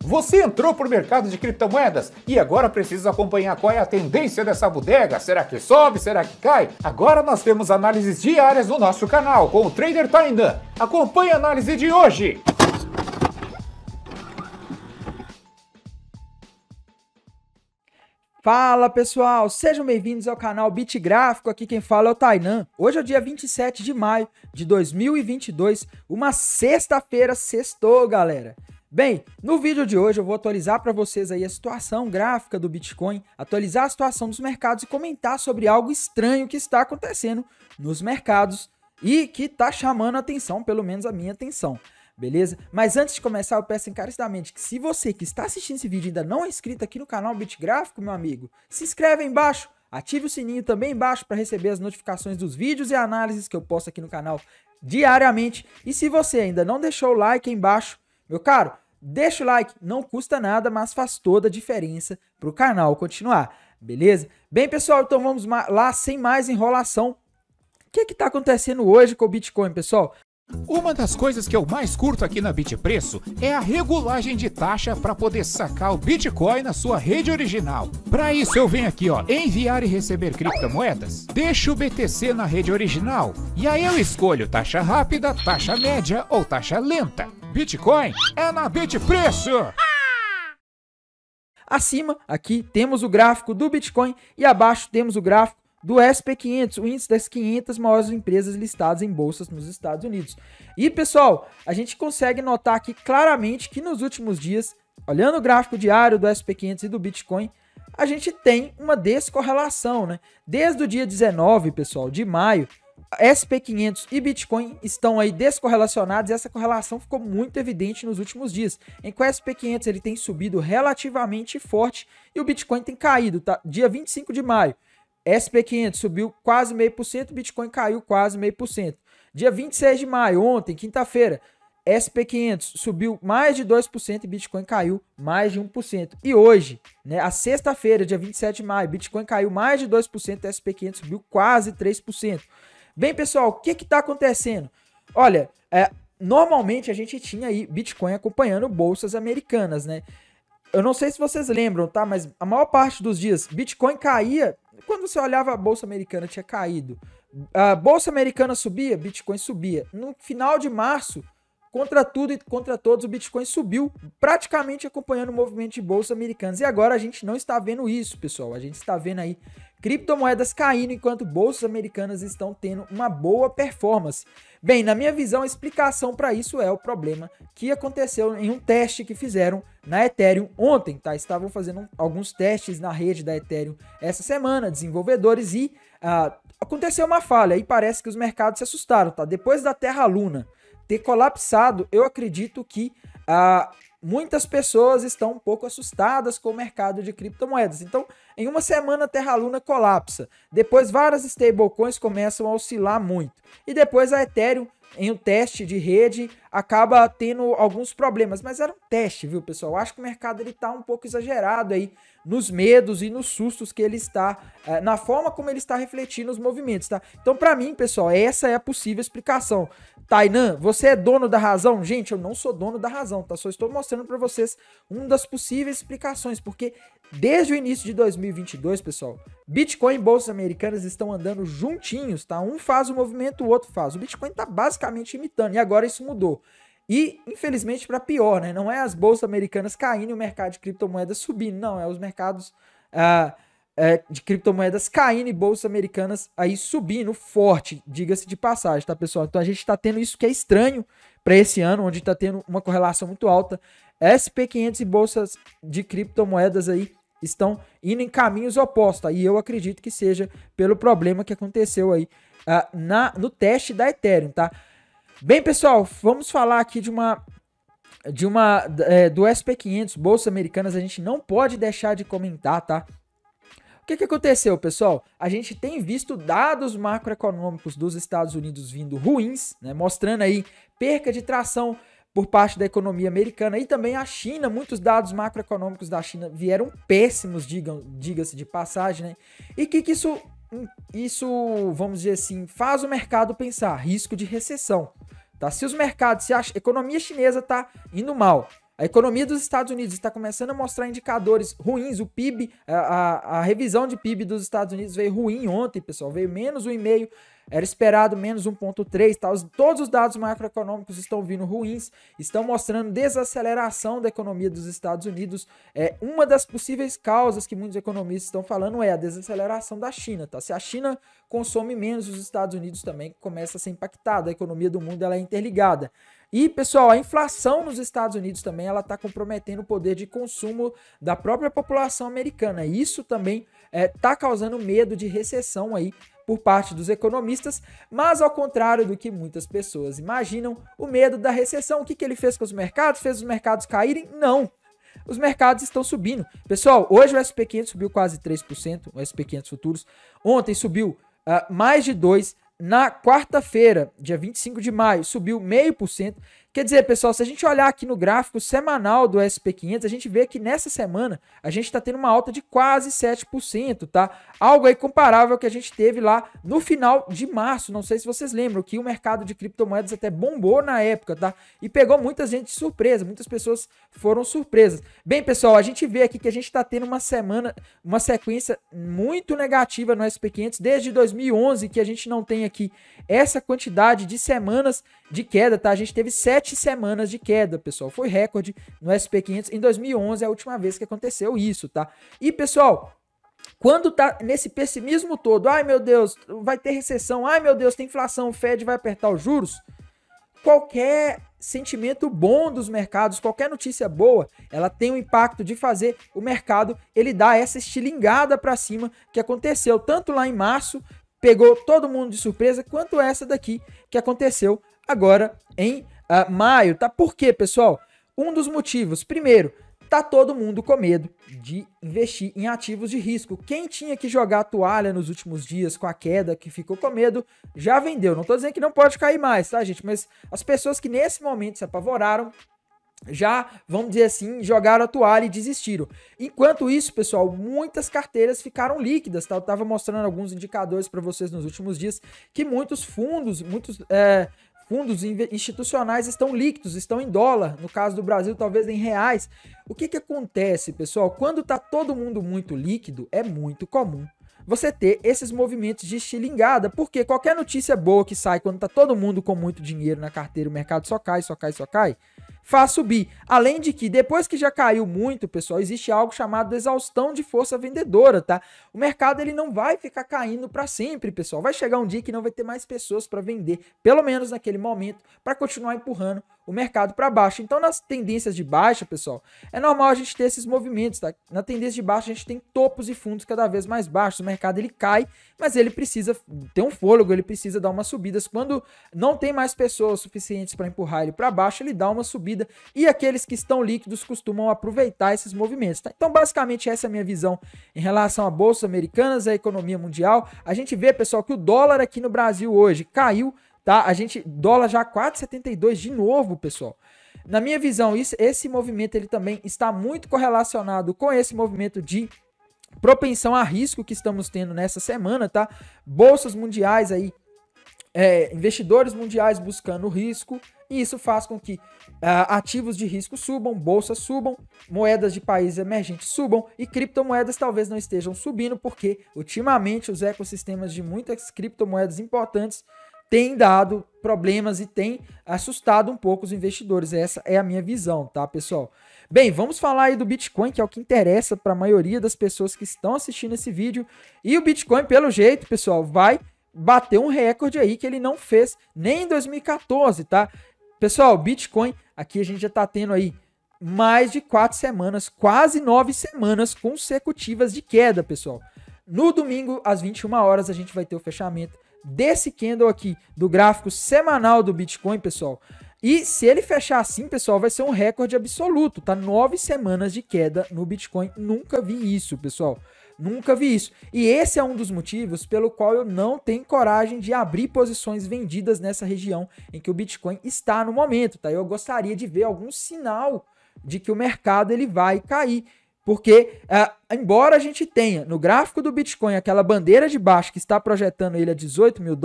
Você entrou pro mercado de criptomoedas e agora precisa acompanhar qual é a tendência dessa bodega. Será que sobe? Será que cai? Agora nós temos análises diárias no nosso canal com o Trader Tainan. Acompanhe a análise de hoje. Fala pessoal, sejam bem-vindos ao canal BitGráfico, aqui quem fala é o Tainan. Hoje é o dia 27 de maio de 2022, uma sexta-feira, sextou galera. Bem, no vídeo de hoje eu vou atualizar para vocês aí a situação gráfica do Bitcoin, atualizar a situação dos mercados e comentar sobre algo estranho que está acontecendo nos mercados e que está chamando a atenção, pelo menos a minha atenção. Beleza? Mas antes de começar, eu peço encarecidamente que se você que está assistindo esse vídeo ainda não é inscrito aqui no canal BitGráfico, meu amigo, se inscreve aí embaixo, ative o sininho também embaixo para receber as notificações dos vídeos e análises que eu posto aqui no canal diariamente. E se você ainda não deixou o like aí embaixo, meu caro, deixa o like, não custa nada, mas faz toda a diferença para o canal continuar, beleza? Bem, pessoal, então vamos lá, sem mais enrolação. O que está acontecendo hoje com o Bitcoin, pessoal? Uma das coisas que eu mais curto aqui na Bitpreço é a regulagem de taxa para poder sacar o Bitcoin na sua rede original. Para isso eu venho aqui, ó, enviar e receber criptomoedas, deixo o BTC na rede original e aí eu escolho taxa rápida, taxa média ou taxa lenta. Bitcoin é na Bitpreço! Acima, aqui, temos o gráfico do Bitcoin e abaixo temos o gráfico do SP500, o índice das 500 maiores empresas listadas em bolsas nos Estados Unidos. E, pessoal, a gente consegue notar aqui claramente que nos últimos dias, olhando o gráfico diário do SP500 e do Bitcoin, a gente tem uma descorrelação, né? Desde o dia 19, pessoal, de maio, SP500 e Bitcoin estão aí descorrelacionados e essa correlação ficou muito evidente nos últimos dias, em que o SP500 ele tem subido relativamente forte e o Bitcoin tem caído, tá? Dia 25 de maio, SP500 subiu quase 0,5%, Bitcoin caiu quase 0,5%. Dia 26 de maio, ontem, quinta-feira, SP500 subiu mais de 2% e Bitcoin caiu mais de 1%. E hoje, né, a sexta-feira, dia 27 de maio, Bitcoin caiu mais de 2% e SP500 subiu quase 3%. Bem, pessoal, o que está acontecendo? Olha, normalmente a gente tinha aí Bitcoin acompanhando bolsas americanas, né? Eu não sei se vocês lembram, tá? Mas a maior parte dos dias, Bitcoin caía. Quando você olhava a bolsa americana, tinha caído. A bolsa americana subia, Bitcoin subia. No final de março, contra tudo e contra todos, o Bitcoin subiu, praticamente acompanhando o movimento de bolsa americanas. E agora a gente não está vendo isso, pessoal. A gente está vendo aí criptomoedas caindo enquanto bolsas americanas estão tendo uma boa performance. Bem, na minha visão, a explicação para isso é o problema que aconteceu em um teste que fizeram na Ethereum ontem, tá? Estavam fazendo alguns testes na rede da Ethereum essa semana, desenvolvedores, e aconteceu uma falha e parece que os mercados se assustaram, tá? Depois da Terra Luna ter colapsado, eu acredito que muitas pessoas estão um pouco assustadas com o mercado de criptomoedas. Então, em uma semana a Terra Luna colapsa, depois várias stablecoins começam a oscilar muito, e depois a Ethereum, em um teste de rede, acaba tendo alguns problemas, mas era um teste, viu, pessoal? Eu acho que o mercado ele tá um pouco exagerado aí nos medos e nos sustos que ele está, na forma como ele está refletindo os movimentos, tá? Então, para mim, pessoal, essa é a possível explicação. Tainan, você é dono da razão? Gente, eu não sou dono da razão, tá? Só estou mostrando para vocês uma das possíveis explicações, porque desde o início de 2022, pessoal, Bitcoin e bolsas americanas estão andando juntinhos, tá? Um faz o movimento, o outro faz. O Bitcoin tá basicamente imitando, e agora isso mudou. E, infelizmente, para pior, né? Não é as bolsas americanas caindo e o mercado de criptomoedas subindo, não. É os mercados de criptomoedas caindo e bolsas americanas aí subindo forte, diga-se de passagem, tá, pessoal? Então a gente tá tendo isso que é estranho para esse ano, onde tá tendo uma correlação muito alta. SP500 e bolsas de criptomoedas aí estão indo em caminhos opostos, tá? E eu acredito que seja pelo problema que aconteceu aí no teste da Ethereum, tá? Bem, pessoal, vamos falar aqui do SP500, bolsas americanas, a gente não pode deixar de comentar, tá? O que aconteceu, pessoal? A gente tem visto dados macroeconômicos dos Estados Unidos vindo ruins, né, mostrando aí perca de tração por parte da economia americana, e também a China. Muitos dados macroeconômicos da China vieram péssimos, diga-se de passagem, né? E que isso, vamos dizer assim, faz o mercado pensar risco de recessão, tá? Se os mercados, se a economia chinesa tá indo mal, A economia dos Estados Unidos está começando a mostrar indicadores ruins. O PIB, a revisão de PIB dos Estados Unidos veio ruim ontem, pessoal. Veio menos 1,5%. Era esperado menos 1,3%. Tá? Todos os dados macroeconômicos estão vindo ruins. Estão mostrando desaceleração da economia dos Estados Unidos. Uma das possíveis causas que muitos economistas estão falando é a desaceleração da China. Tá? Se a China consome menos, os Estados Unidos também começa a ser impactada. A economia do mundo ela é interligada. E, pessoal, a inflação nos Estados Unidos também ela está comprometendo o poder de consumo da própria população americana. Isso também está causando medo de recessão aí por parte dos economistas, mas ao contrário do que muitas pessoas imaginam, o medo da recessão, o que ele fez com os mercados? Fez os mercados caírem? Não. Os mercados estão subindo. Pessoal, hoje o SP500 subiu quase 3%, o SP500 futuros. Ontem subiu mais de 2%. Na quarta-feira, dia 25 de maio, subiu 0,5%. Quer dizer, pessoal, se a gente olhar aqui no gráfico semanal do SP500, a gente vê que nessa semana a gente está tendo uma alta de quase 7%, tá? Algo aí comparável ao que a gente teve lá no final de março. Não sei se vocês lembram que o mercado de criptomoedas até bombou na época, tá? E pegou muita gente de surpresa, muitas pessoas foram surpresas. Bem, pessoal, a gente vê aqui que a gente está tendo uma sequência muito negativa no SP500 desde 2011, que a gente não tem aqui essa quantidade de semanas de queda, tá? A gente teve 7 semanas de queda, pessoal. Foi recorde no SP500 em 2011, é a última vez que aconteceu isso, tá? E, pessoal, quando tá nesse pessimismo todo, ai meu Deus, vai ter recessão, ai meu Deus, tem inflação, o Fed vai apertar os juros, qualquer sentimento bom dos mercados, qualquer notícia boa, ela tem o impacto de fazer o mercado, ele dar essa estilingada para cima que aconteceu tanto lá em março, pegou todo mundo de surpresa, quanto essa daqui que aconteceu agora em maio, tá? Por quê, pessoal? Um dos motivos, primeiro, tá todo mundo com medo de investir em ativos de risco. Quem tinha que jogar a toalha nos últimos dias com a queda, que ficou com medo, já vendeu. Não tô dizendo que não pode cair mais, tá, gente? Mas as pessoas que nesse momento se apavoraram, já, vamos dizer assim, jogaram a toalha e desistiram. Enquanto isso, pessoal, muitas carteiras ficaram líquidas, tá? Eu tava mostrando alguns indicadores para vocês nos últimos dias que muitos fundos institucionais estão líquidos, estão em dólar, no caso do Brasil, talvez em reais. O que acontece, pessoal? Quando tá todo mundo muito líquido, é muito comum você ter esses movimentos de estilingada, porque qualquer notícia boa que sai quando tá todo mundo com muito dinheiro na carteira, o mercado só cai, faz subir. Além de que, depois que já caiu muito, pessoal, existe algo chamado exaustão de força vendedora, tá? O mercado, ele não vai ficar caindo para sempre, pessoal. Vai chegar um dia que não vai ter mais pessoas para vender, pelo menos naquele momento, para continuar empurrando o mercado para baixo. Então, nas tendências de baixa, pessoal, é normal a gente ter esses movimentos, tá? Na tendência de baixa, a gente tem topos e fundos cada vez mais baixos. O mercado, ele cai, mas ele precisa ter um fôlego, ele precisa dar umas subidas. Quando não tem mais pessoas suficientes para empurrar ele para baixo, ele dá uma subida. E aqueles que estão líquidos costumam aproveitar esses movimentos, tá? Então, basicamente, essa é a minha visão em relação a bolsas americanas, a economia mundial. A gente vê, pessoal, que o dólar aqui no Brasil hoje caiu, tá? Dólar já 4,72 de novo, pessoal. Na minha visão, esse movimento ele também está muito correlacionado com esse movimento de propensão a risco que estamos tendo nessa semana, tá? Bolsas mundiais aí, investidores mundiais buscando risco, e isso faz com que ativos de risco subam, bolsas subam, moedas de países emergentes subam e criptomoedas talvez não estejam subindo, porque ultimamente os ecossistemas de muitas criptomoedas importantes têm dado problemas e têm assustado um pouco os investidores. Essa é a minha visão, tá, pessoal? Bem, vamos falar aí do Bitcoin, que é o que interessa para a maioria das pessoas que estão assistindo esse vídeo. E o Bitcoin, pelo jeito, pessoal, vai bater um recorde aí que ele não fez nem em 2014, tá? Pessoal, Bitcoin, aqui a gente já tá tendo aí mais de 4 semanas, quase 9 semanas consecutivas de queda, pessoal. No domingo, às 21 horas, a gente vai ter o fechamento desse candle aqui, do gráfico semanal do Bitcoin, pessoal. E se ele fechar assim, pessoal, vai ser um recorde absoluto, tá? 9 semanas de queda no Bitcoin. Nunca vi isso, pessoal. Nunca vi isso. E esse é um dos motivos pelo qual eu não tenho coragem de abrir posições vendidas nessa região em que o Bitcoin está no momento, tá? Eu gostaria de ver algum sinal de que o mercado ele vai cair. Porque, embora a gente tenha no gráfico do Bitcoin aquela bandeira de baixo que está projetando ele a $18 mil,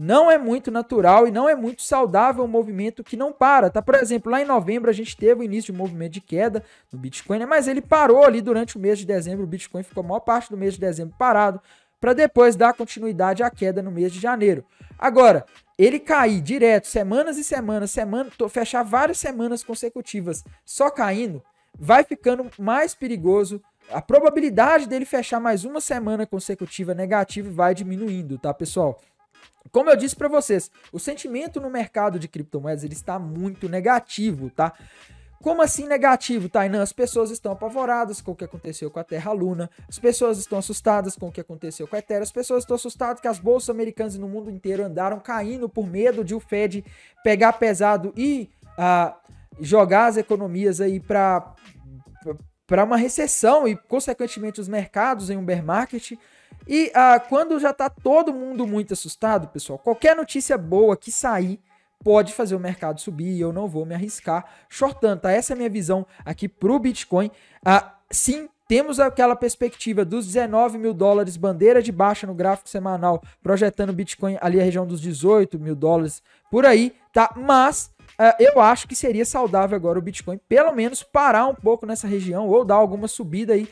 não é muito natural e não é muito saudável um movimento que não para, tá? Por exemplo, lá em novembro a gente teve o início de um movimento de queda no Bitcoin, né? Mas ele parou ali durante o mês de dezembro, o Bitcoin ficou a maior parte do mês de dezembro parado, para depois dar continuidade à queda no mês de janeiro. Agora, ele cair direto, semanas e semanas, fechar várias semanas consecutivas só caindo, vai ficando mais perigoso. A probabilidade dele fechar mais uma semana consecutiva negativa vai diminuindo, tá, pessoal? Como eu disse para vocês, o sentimento no mercado de criptomoedas ele está muito negativo, tá? Como assim negativo, Tainan? As pessoas estão apavoradas com o que aconteceu com a Terra Luna, as pessoas estão assustadas com o que aconteceu com a Ethereum, as pessoas estão assustadas que as bolsas americanas no mundo inteiro andaram caindo por medo de o Fed pegar pesado e jogar as economias aí para uma recessão e, consequentemente, os mercados em um bear market. E quando já tá todo mundo muito assustado, pessoal, qualquer notícia boa que sair pode fazer o mercado subir e eu não vou me arriscar shortando, tá? Essa é a minha visão aqui pro Bitcoin. Sim, temos aquela perspectiva dos 19 mil dólares, bandeira de baixa no gráfico semanal, projetando o Bitcoin ali a região dos 18 mil dólares, por aí, tá? Mas eu acho que seria saudável agora o Bitcoin pelo menos parar um pouco nessa região ou dar alguma subida aí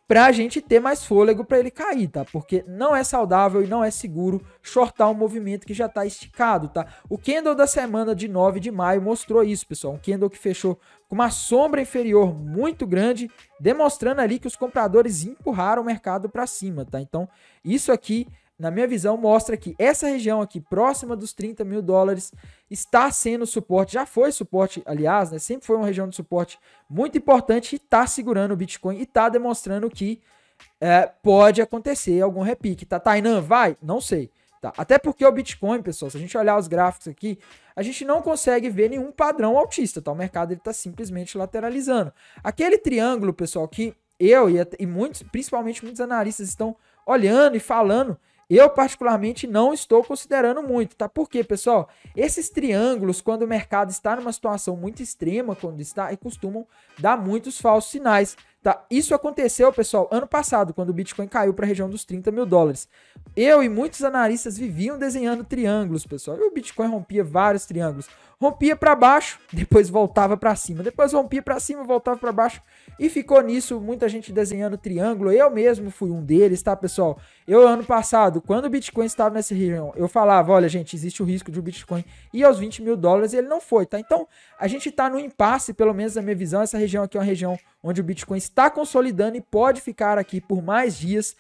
pra gente ter mais fôlego para ele cair, tá? Porque não é saudável e não é seguro shortar um movimento que já tá esticado, tá? O candle da semana de 9 de maio mostrou isso, pessoal. Um candle que fechou com uma sombra inferior muito grande, demonstrando ali que os compradores empurraram o mercado para cima, tá? Então, isso aqui, na minha visão, mostra que essa região aqui, próxima dos 30 mil dólares, está sendo suporte, já foi suporte, aliás, né? Sempre foi uma região de suporte muito importante e está segurando o Bitcoin e está demonstrando que pode acontecer algum repique, tá? Tainan, vai? Não sei, tá? Até porque o Bitcoin, pessoal, se a gente olhar os gráficos aqui, a gente não consegue ver nenhum padrão altista, tá? O mercado ele está simplesmente lateralizando. Aquele triângulo, pessoal, que eu e muitos, principalmente muitos analistas estão olhando e falando, eu, particularmente, não estou considerando muito, tá? Por quê, pessoal? Esses triângulos, quando o mercado está numa situação muito extrema, quando está, costumam dar muitos falsos sinais, tá? Isso aconteceu, pessoal, ano passado, quando o Bitcoin caiu para a região dos 30 mil dólares. Eu e muitos analistas viviam desenhando triângulos, pessoal. E o Bitcoin rompia vários triângulos. Rompia para baixo, depois voltava para cima. Depois rompia para cima, voltava para baixo. E ficou nisso, muita gente desenhando triângulo. Eu mesmo fui um deles, tá, pessoal? Eu, ano passado, quando o Bitcoin estava nessa região, eu falava, olha, gente, existe o risco de o Bitcoin ir aos 20 mil dólares e ele não foi, tá? Então, a gente tá no impasse, pelo menos na minha visão. Essa região aqui é uma região onde o Bitcoin está consolidando e pode ficar aqui por mais dias.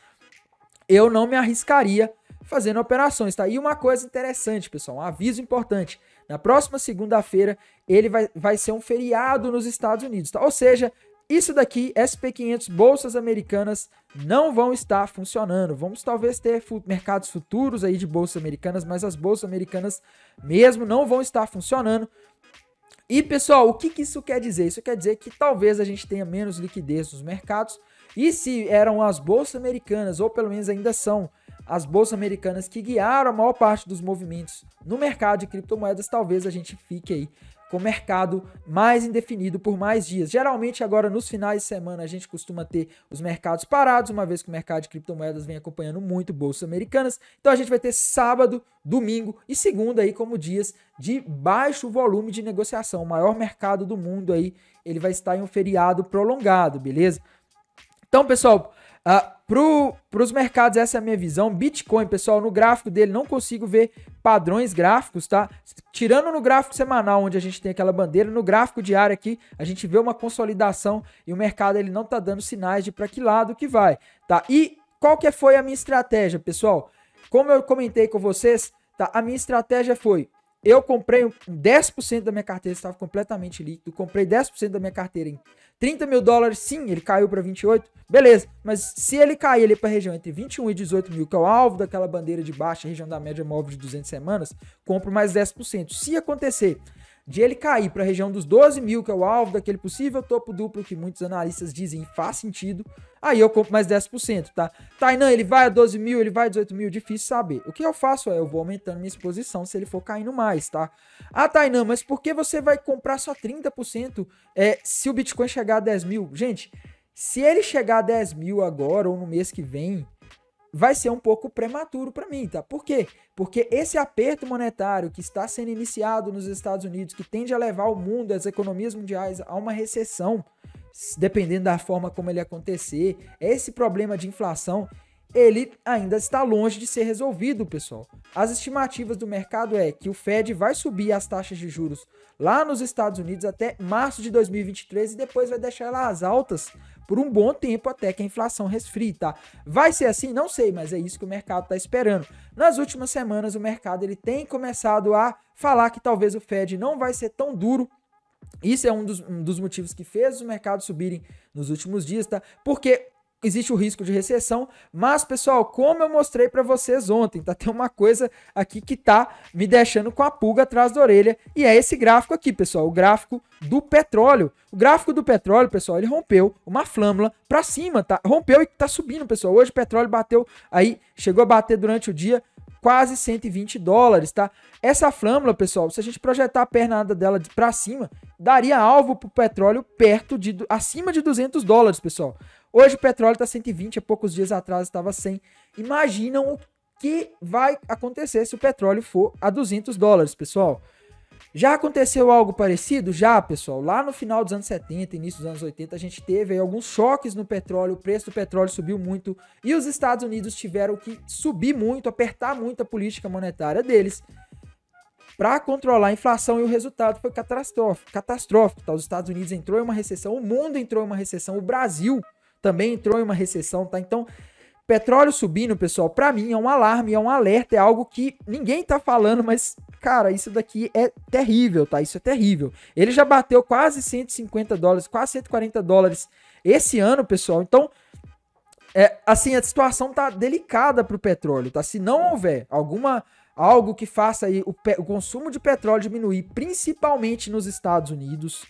Eu não me arriscaria fazendo operações, tá? E uma coisa interessante, pessoal, um aviso importante. Na próxima segunda-feira, ele vai ser um feriado nos Estados Unidos, tá? Ou seja, isso daqui, SP500, bolsas americanas, não vão estar funcionando. Vamos talvez ter mercados futuros aí de bolsas americanas, mas as bolsas americanas mesmo não vão estar funcionando. E, pessoal, o que isso quer dizer? Isso quer dizer que talvez a gente tenha menos liquidez nos mercados. E se eram as bolsas americanas, ou pelo menos ainda são as bolsas americanas que guiaram a maior parte dos movimentos no mercado de criptomoedas, talvez a gente fique aí com o mercado mais indefinido por mais dias. Geralmente agora nos finais de semana a gente costuma ter os mercados parados, uma vez que o mercado de criptomoedas vem acompanhando muito bolsas americanas. Então a gente vai ter sábado, domingo e segunda aí como dias de baixo volume de negociação. O maior mercado do mundo aí, ele vai estar em um feriado prolongado, beleza? Então, pessoal, para os mercados, essa é a minha visão. Bitcoin, pessoal, no gráfico dele não consigo ver padrões gráficos, tá? Tirando no gráfico semanal, onde a gente tem aquela bandeira, no gráfico diário aqui, a gente vê uma consolidação e o mercado ele não tá dando sinais de para que lado que vai, tá? E qual que foi a minha estratégia, pessoal? Como eu comentei com vocês, tá? A minha estratégia foi: eu comprei 10% da minha carteira, estava completamente líquido, comprei 10% da minha carteira em 30 mil dólares, sim, ele caiu para 28, beleza, mas se ele cair ali para a região entre 21 e 18 mil, que é o alvo daquela bandeira de baixa, região da média móvel de 200 semanas, compro mais 10%. Se acontecer de ele cair para a região dos 12 mil, que é o alvo daquele possível topo duplo que muitos analistas dizem faz sentido, aí eu compro mais 10%, tá? Tainan, ele vai a 12 mil, ele vai a 18 mil, difícil saber. O que eu faço eu vou aumentando minha exposição se ele for caindo mais, tá? Ah, Tainan, mas por que você vai comprar só 30% se o Bitcoin chegar a 10 mil? Gente, se ele chegar a 10 mil agora ou no mês que vem, vai ser um pouco prematuro para mim, tá? Por quê? Porque esse aperto monetário que está sendo iniciado nos Estados Unidos, que tende a levar o mundo, as economias mundiais a uma recessão, dependendo da forma como ele acontecer, esse problema de inflação, ele ainda está longe de ser resolvido, pessoal. As estimativas do mercado é que o Fed vai subir as taxas de juros lá nos Estados Unidos até março de 2023 e depois vai deixar elas altas por um bom tempo até que a inflação resfrie, tá? Vai ser assim? Não sei, mas é isso que o mercado está esperando. Nas últimas semanas, o mercado ele tem começado a falar que talvez o Fed não vai ser tão duro. Isso é um dos motivos que fez os mercados subirem nos últimos dias, tá? Porque existe o risco de recessão, mas, pessoal, como eu mostrei para vocês ontem, tá? Tem uma coisa aqui que tá me deixando com a pulga atrás da orelha, e é esse gráfico aqui, pessoal, o gráfico do petróleo. O gráfico do petróleo, pessoal, ele rompeu uma flâmula para cima, tá? Rompeu e tá subindo, pessoal. Hoje o petróleo bateu aí, chegou a bater durante o dia quase $120, tá? Essa flâmula, pessoal, se a gente projetar a pernada dela para cima, daria alvo pro petróleo acima de $200, pessoal. Hoje o petróleo está 120, há poucos dias atrás estava 100. Imaginam o que vai acontecer se o petróleo for a $200, pessoal. Já aconteceu algo parecido? Já, pessoal. Lá no final dos anos 70, início dos anos 80, a gente teve aí alguns choques no petróleo, o preço do petróleo subiu muito e os Estados Unidos tiveram que subir muito, apertar muito a política monetária deles para controlar a inflação, e o resultado foi catastrófico. Tá? Os Estados Unidos entrou em uma recessão, o mundo entrou em uma recessão, o Brasil também entrou em uma recessão, tá? Então, petróleo subindo, pessoal, para mim é um alarme, é um alerta, é algo que ninguém tá falando, mas, cara, isso daqui é terrível, tá? Isso é terrível. Ele já bateu quase $150, quase $140 esse ano, pessoal. Então, assim, a situação tá delicada pro petróleo, tá? Se não houver algo que faça aí o consumo de petróleo diminuir, principalmente nos Estados Unidos,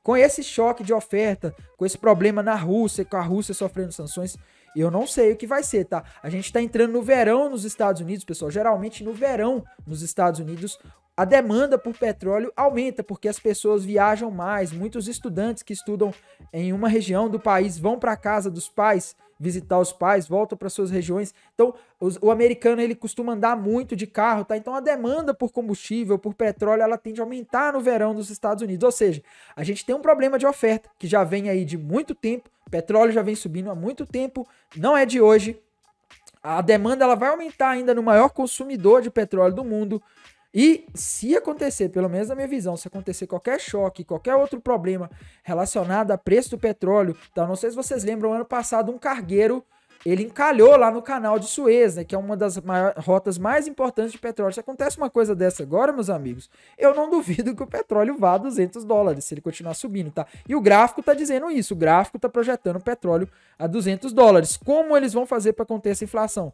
com esse choque de oferta, com esse problema na Rússia, com a Rússia sofrendo sanções, eu não sei o que vai ser, tá? A gente tá entrando no verão nos Estados Unidos, pessoal. Geralmente no verão nos Estados Unidos, a demanda por petróleo aumenta, porque as pessoas viajam mais. Muitos estudantes que estudam em uma região do país vão para casa dos pais, visitar os pais, voltam para suas regiões. Então, o americano, ele costuma andar muito de carro, tá? Então, a demanda por combustível, por petróleo, ela tende a aumentar no verão dos Estados Unidos. Ou seja, a gente tem um problema de oferta, que já vem aí de muito tempo. Petróleo já vem subindo há muito tempo, não é de hoje. A demanda, ela vai aumentar ainda no maior consumidor de petróleo do mundo. E se acontecer, pelo menos na minha visão, se acontecer qualquer choque, qualquer outro problema relacionado a preço do petróleo, então não sei se vocês lembram, ano passado um cargueiro, ele encalhou lá no canal de Suez, né, que é uma das rotas mais importantes de petróleo. Se acontece uma coisa dessa agora, meus amigos, eu não duvido que o petróleo vá a $200, se ele continuar subindo, tá? E o gráfico tá dizendo isso, o gráfico tá projetando o petróleo a $200. Como eles vão fazer para conter essa inflação?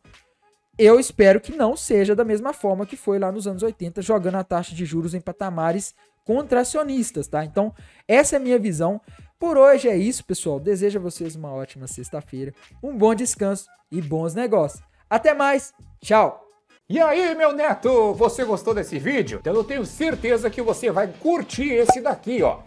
Eu espero que não seja da mesma forma que foi lá nos anos 80, jogando a taxa de juros em patamares contracionistas, tá? Então, essa é a minha visão. Por hoje é isso, pessoal. Desejo a vocês uma ótima sexta-feira, um bom descanso e bons negócios. Até mais. Tchau. E aí, meu neto, você gostou desse vídeo? Então eu tenho certeza que você vai curtir esse daqui, ó.